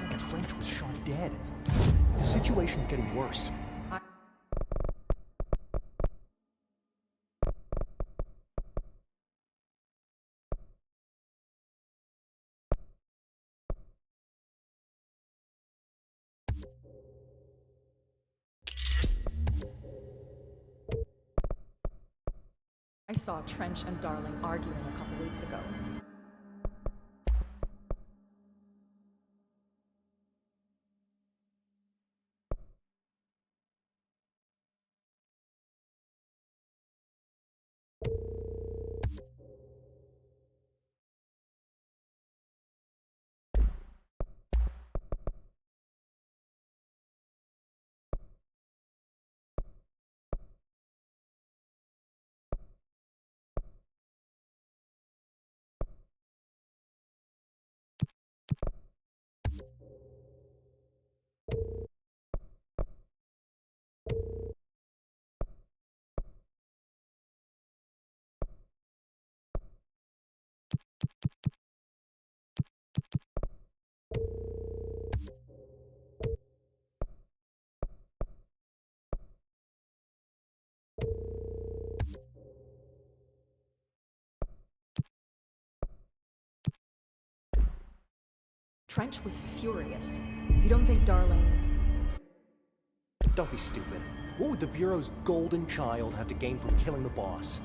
Looks like Trench was shot dead. The situation's getting worse. I saw Trench and Darling arguing a couple weeks ago. Trench was furious. You don't think Darling... Don't be stupid. What would the Bureau's golden child have to gain from killing the boss?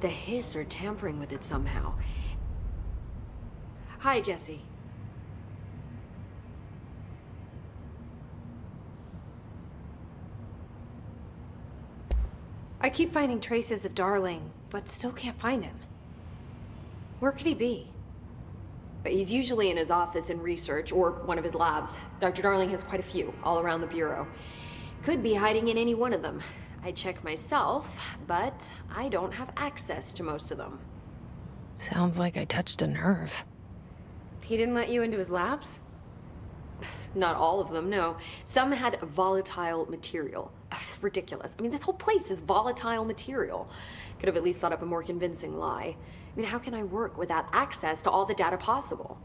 The Hiss are tampering with it somehow. Hi, Jesse. I keep finding traces of Darling, but still can't find him. Where could he be? He's usually in his office in research, or one of his labs. Dr. Darling has quite a few, all around the Bureau. Could be hiding in any one of them. I check myself, but I don't have access to most of them. Sounds like I touched a nerve. He didn't let you into his labs? Not all of them, no. Some had volatile material. It's ridiculous. I mean, this whole place is volatile material. Could have at least thought up a more convincing lie. I mean, how can I work without access to all the data possible?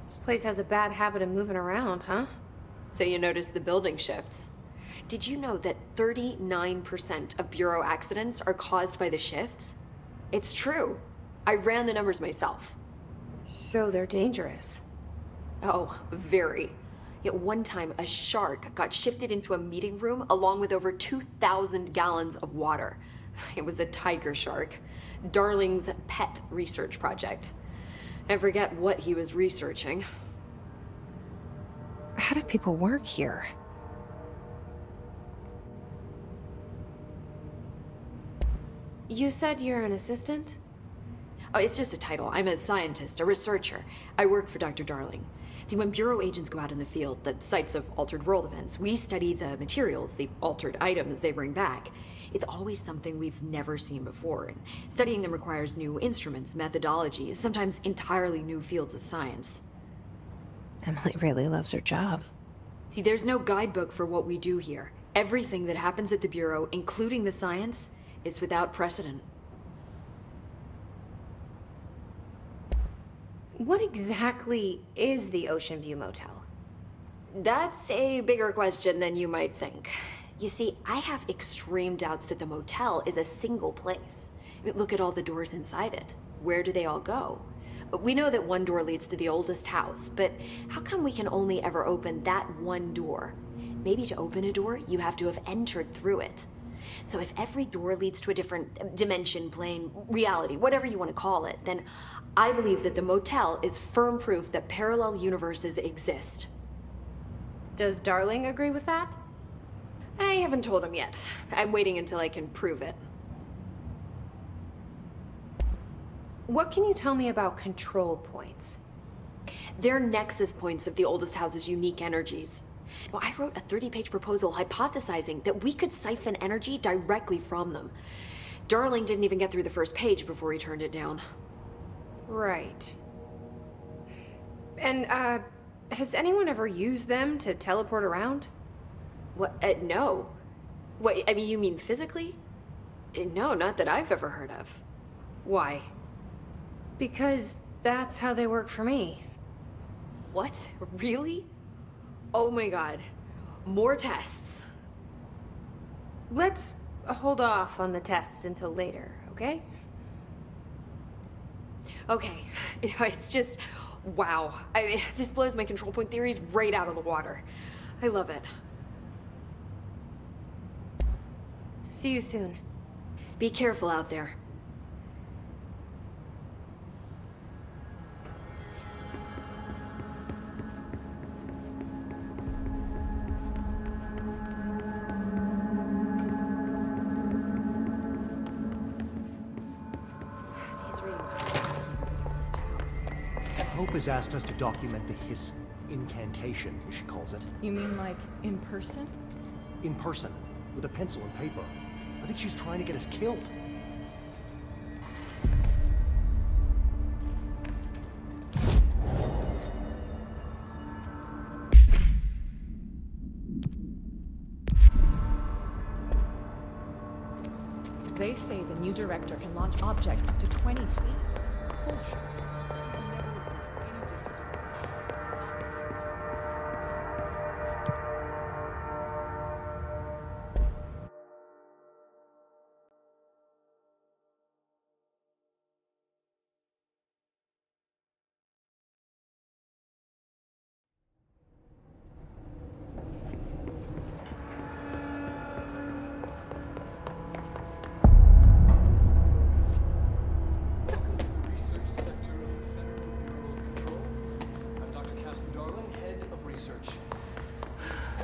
This place has a bad habit of moving around, huh? So you notice the building shifts. Did you know that 39% of Bureau accidents are caused by the shifts? It's true. I ran the numbers myself. So they're dangerous. Oh, very. Yet one time, a shark got shifted into a meeting room along with over 2,000 gallons of water. It was a tiger shark. Darling's pet research project. I forget what he was researching. How do people work here? You said you're an assistant? Oh, it's just a title. I'm a scientist, a researcher. I work for Dr. Darling. See, when Bureau agents go out in the field, the sites of altered world events, we study the materials, the altered items they bring back. It's always something we've never seen before, and studying them requires new instruments, methodologies, sometimes entirely new fields of science. Emily really loves her job. See, there's no guidebook for what we do here. Everything that happens at the Bureau, including the science, is without precedent. What exactly is the Ocean View Motel? That's a bigger question than you might think. You see, I have extreme doubts that the motel is a single place. I mean, look at all the doors inside it. Where do they all go? We know that one door leads to the oldest house, but how come we can only ever open that one door? Maybe to open a door, you have to have entered through it. So if every door leads to a different dimension, plane, reality, whatever you want to call it, then I believe that the motel is firm proof that parallel universes exist. Does Darling agree with that? I haven't told him yet. I'm waiting until I can prove it. What can you tell me about control points? They're nexus points of the oldest house's unique energies. Now, I wrote a 30-page proposal hypothesizing that we could siphon energy directly from them. Darling didn't even get through the first page before he turned it down. Right. And, has anyone ever used them to teleport around? What? No. What, I mean, you mean physically? No, not that I've ever heard of. Why? Because that's how they work for me. What? Really? Oh my god. More tests. Let's hold off on the tests until later, okay? Okay. It's just, wow. I mean, this blows my control point theories right out of the water. I love it. See you soon. Be careful out there. These readings are Hope has asked us to document the hiss incantation, as she calls it, You mean like in person? in person, with a pencil and paper. I think she's trying to get us killed. They say the new director can launch objects up to 20 feet. Bullshit.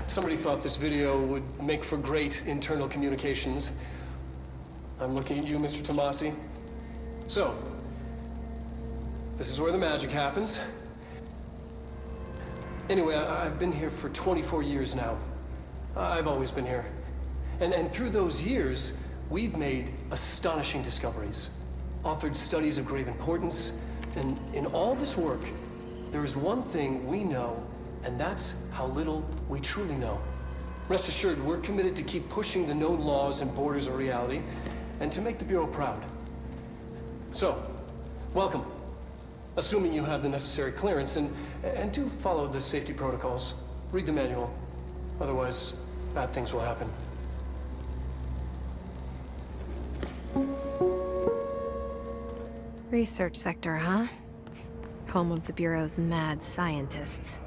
Somebody thought this video would make for great internal communications. I'm looking at you, Mr. Tomasi. So, this is where the magic happens. Anyway, I've been here for 24 years now. I've always been here. And through those years, we've made astonishing discoveries, authored studies of grave importance, and in all this work, there is one thing we know, and that's how little we truly know. Rest assured, we're committed to keep pushing the known laws and borders of reality, and to make the Bureau proud. So, welcome. Assuming you have the necessary clearance, and do follow the safety protocols. Read the manual. Otherwise, bad things will happen. Research sector, huh? Home of the Bureau's mad scientists.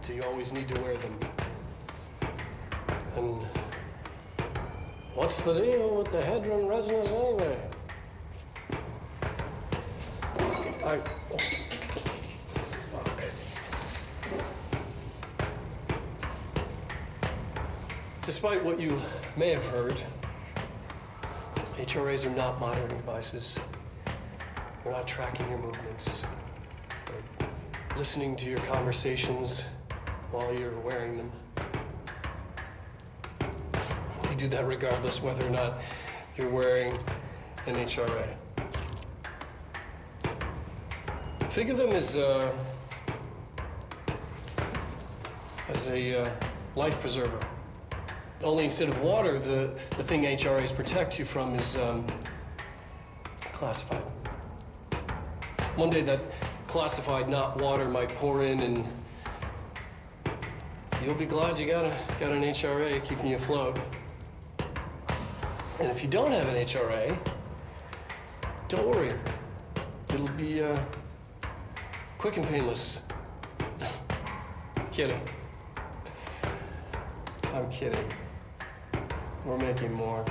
Do you always need to wear them? And what's the deal with the Hedron resonance anyway? Fuck. Despite what you may have heard, HRAs are not monitoring devices. They're not tracking your movements. They're listening to your conversations while you're wearing them. You do that regardless whether or not you're wearing an HRA. Think of them as a life preserver. Only instead of water, the thing HRAs protect you from is classified. One day that classified, not water, might pour in, and you'll be glad you got an HRA keeping you afloat. And if you don't have an HRA, don't worry. It'll be quick and painless. Kidding. I'm kidding. We're making more.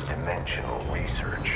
dimensional research.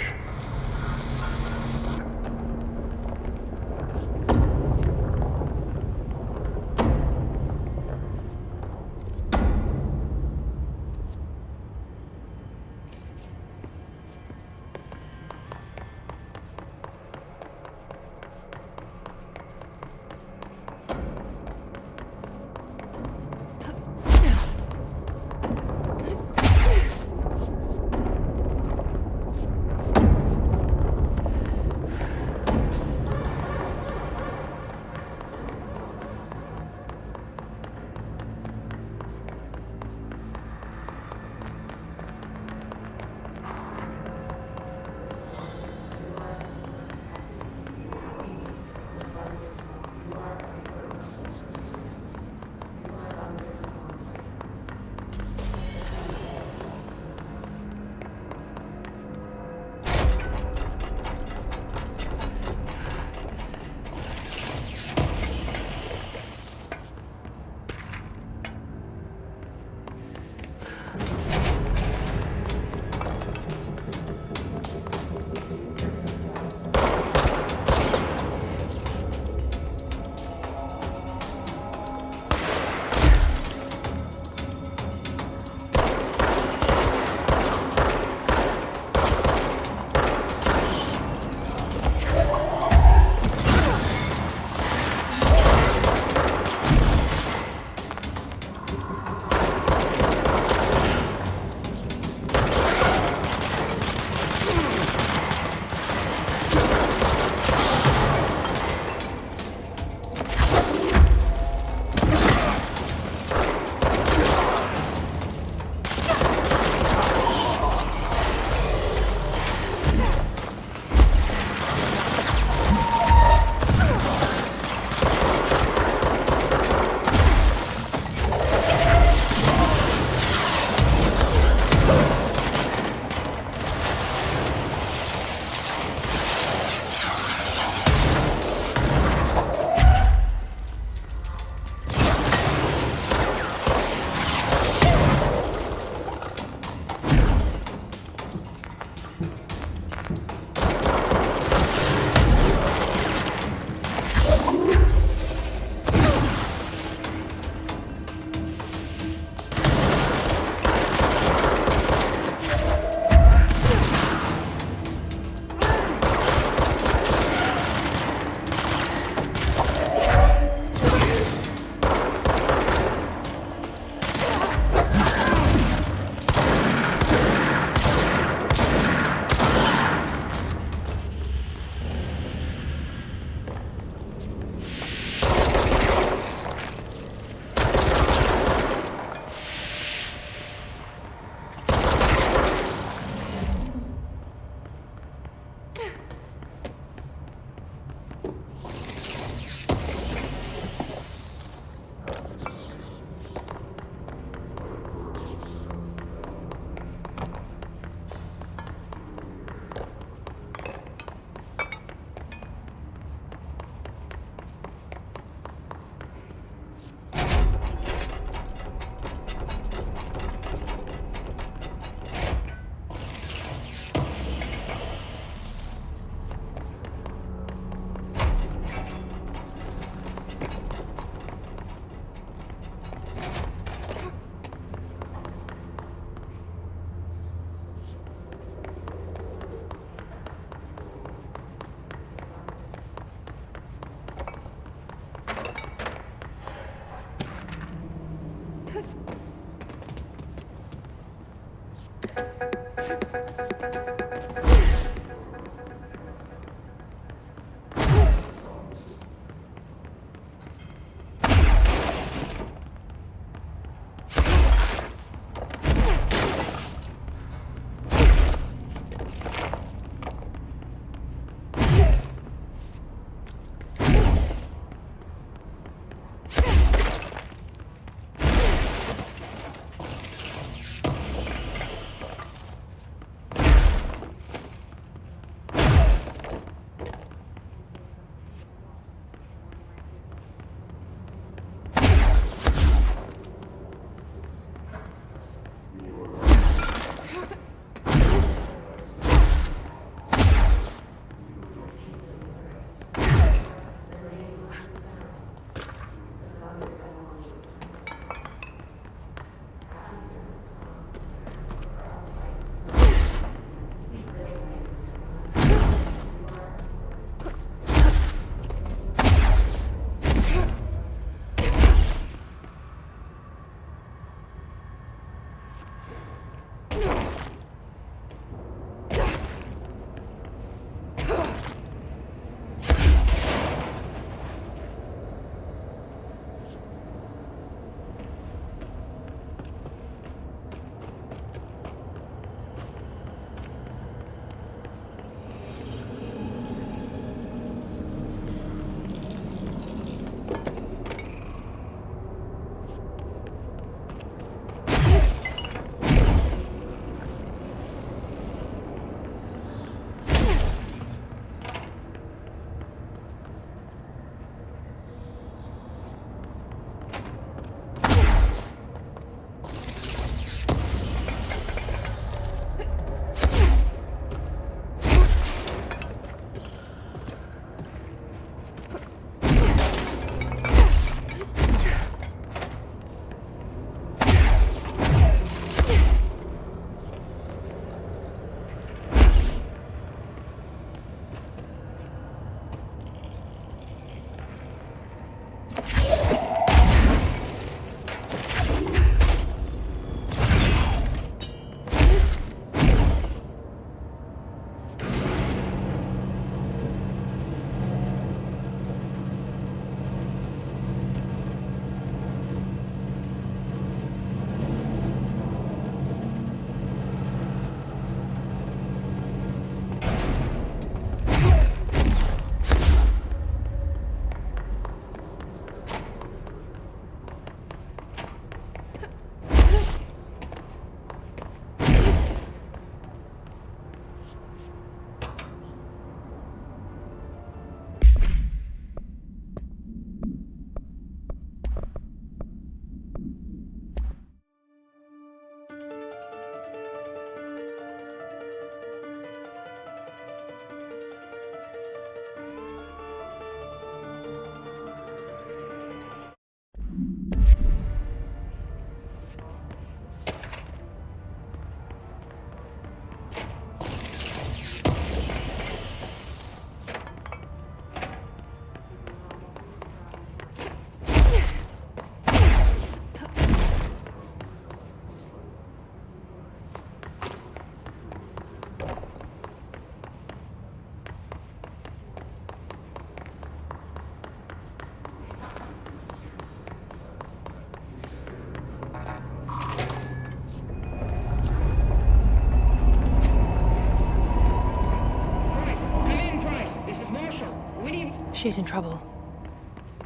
She's in trouble.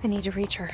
I need to reach her.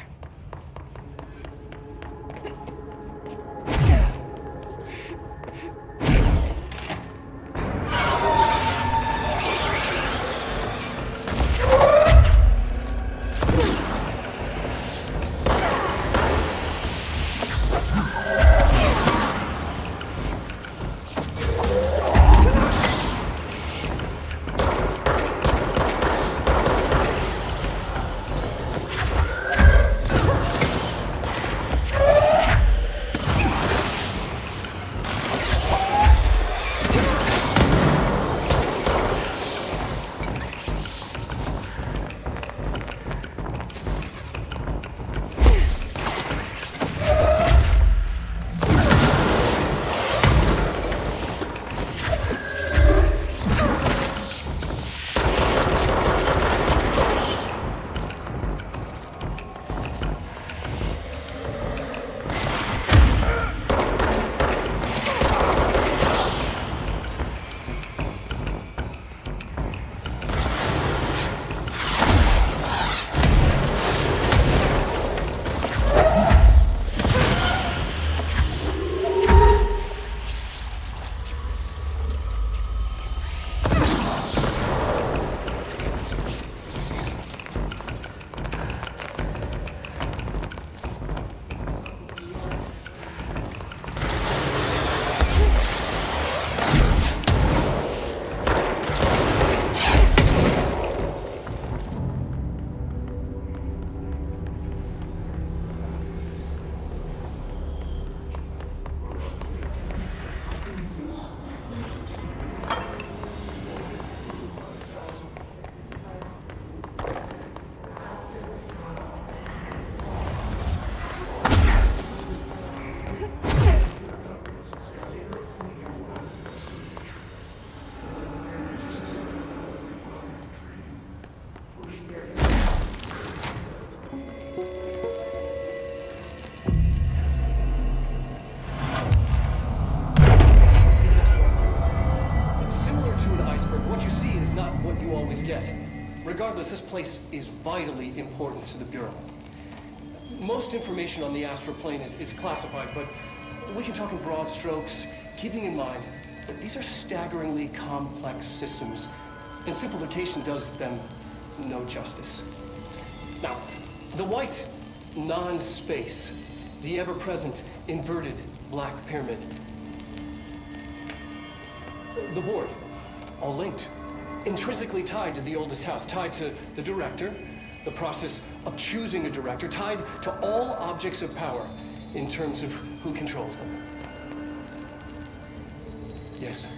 yet. Regardless, this place is vitally important to the Bureau. Most information on the astral plane is classified, but we can talk in broad strokes, keeping in mind that these are staggeringly complex systems, and simplification does them no justice. Now, the white non-space, the ever-present inverted black pyramid, the board, all linked, intrinsically tied to the oldest house, tied to the director, the process of choosing a director, tied to all objects of power in terms of who controls them. Yes.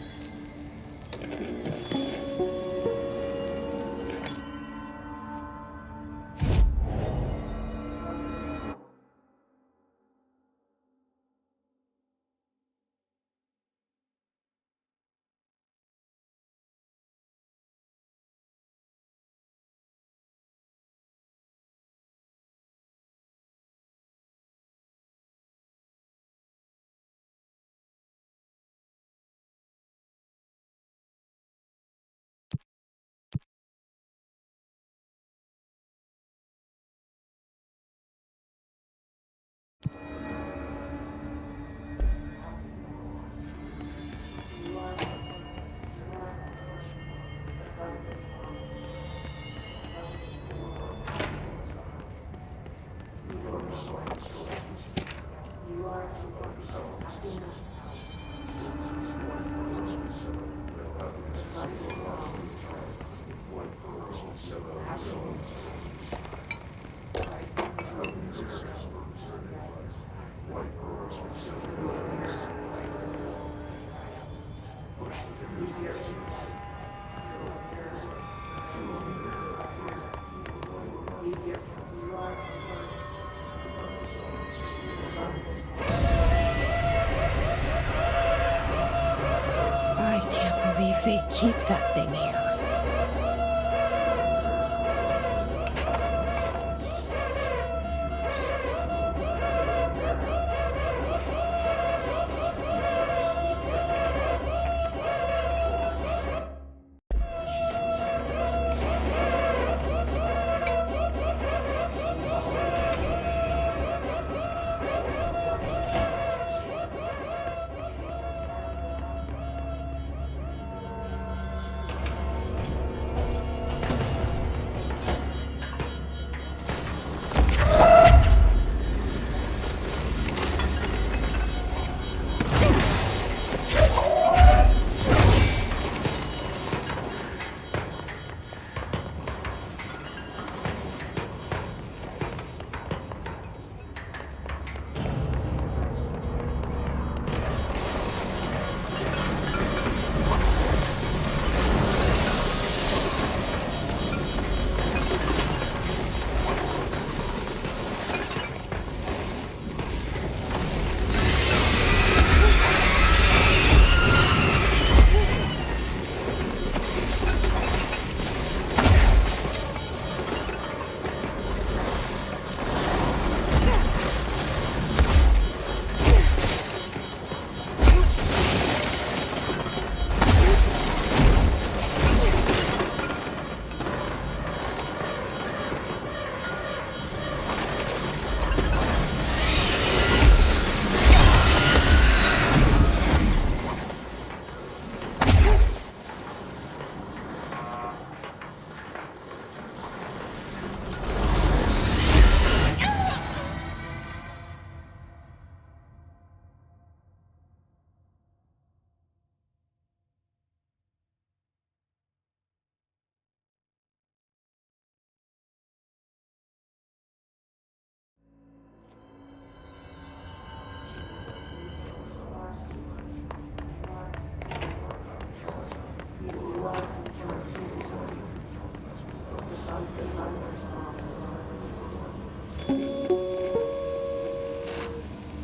I can't believe they keep that thing here.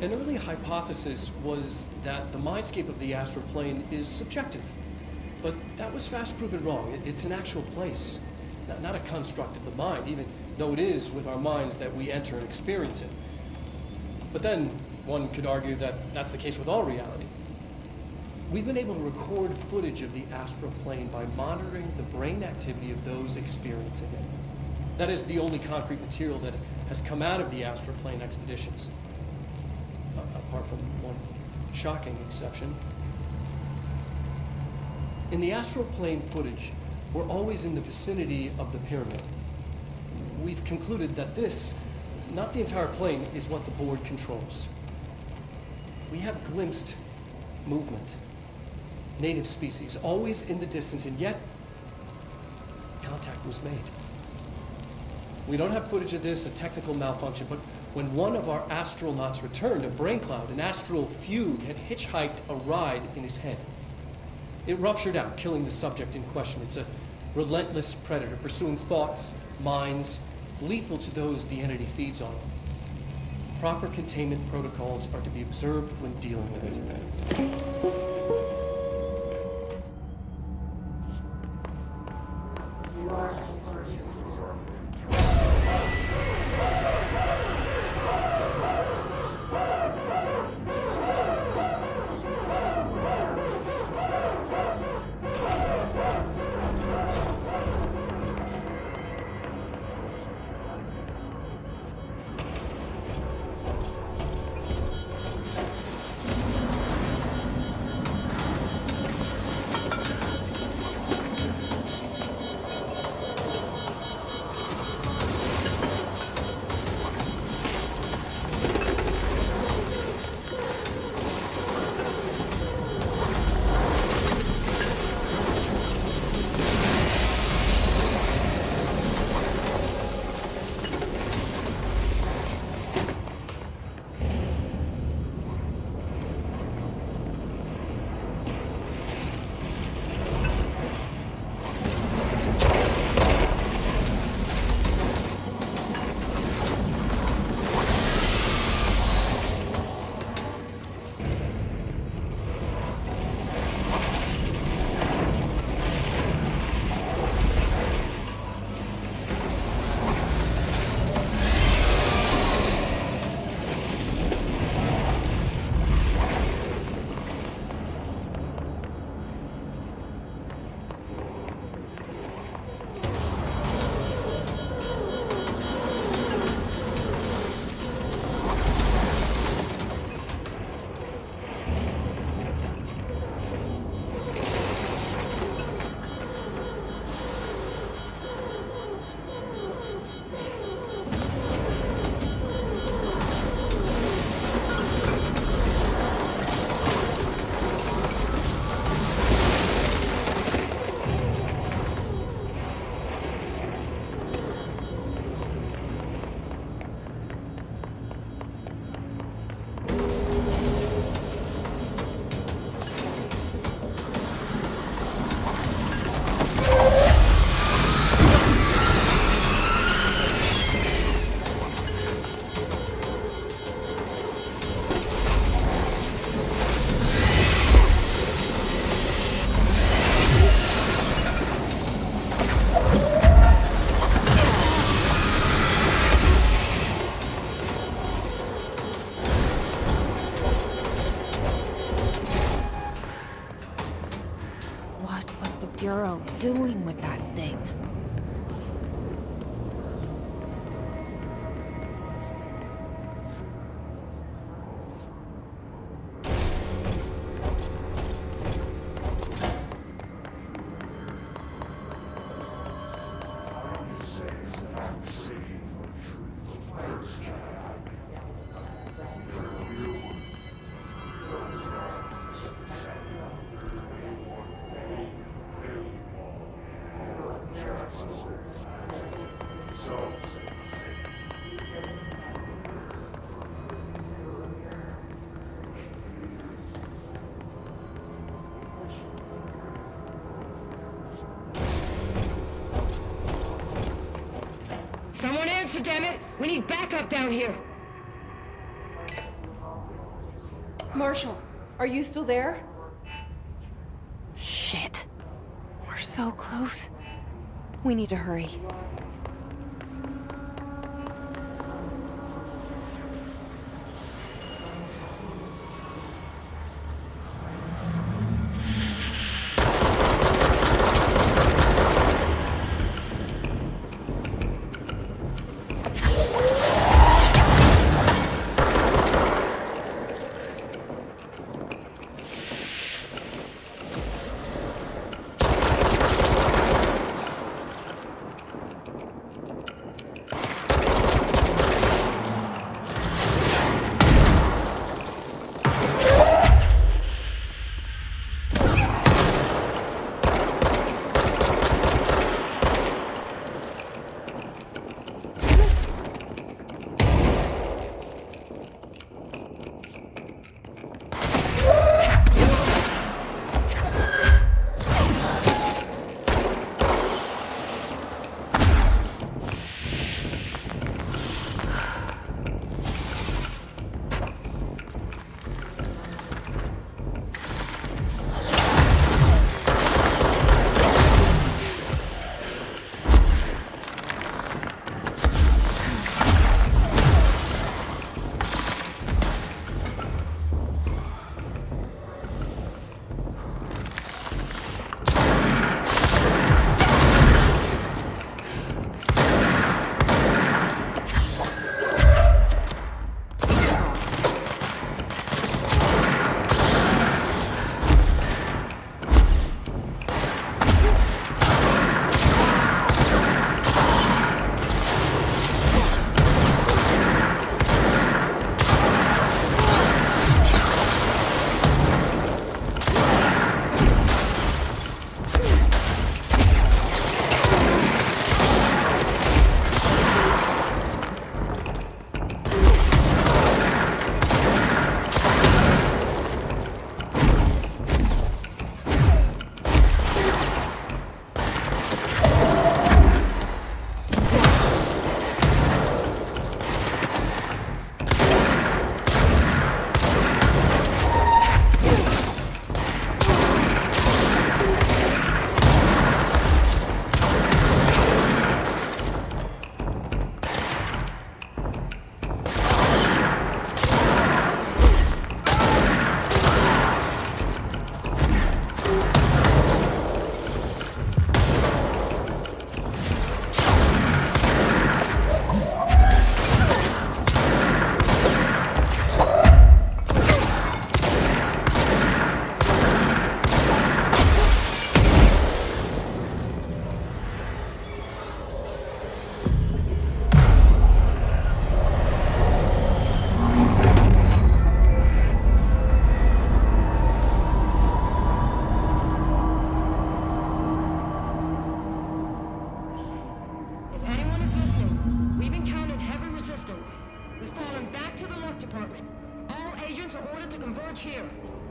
An early hypothesis was that the mindscape of the astral plane is subjective. But that was fast proven wrong. It's an actual place, not a construct of the mind, even though it is with our minds that we enter and experience it. But then one could argue that that's the case with all reality. We've been able to record footage of the astral plane by monitoring the brain activity of those experiencing it. That is the only concrete material that has come out of the astral plane expeditions. Apart from one shocking exception. In the astral plane footage, we're always in the vicinity of the pyramid. We've concluded that this, not the entire plane, is what the board controls. We have glimpsed movement, native species, always in the distance, and yet contact was made. We don't have footage of this, a technical malfunction, but when one of our astronauts returned, a brain cloud, an astral fugue, had hitchhiked a ride in his head. It ruptured out, killing the subject in question. It's a relentless predator, pursuing thoughts, minds, lethal to those the entity feeds on. Proper containment protocols are to be observed when dealing with it. Bureau doing with that thing? Someone answer, damn it! We need backup down here! Marshall, are you still there? Shit. We're so close. We need to hurry. to converge here.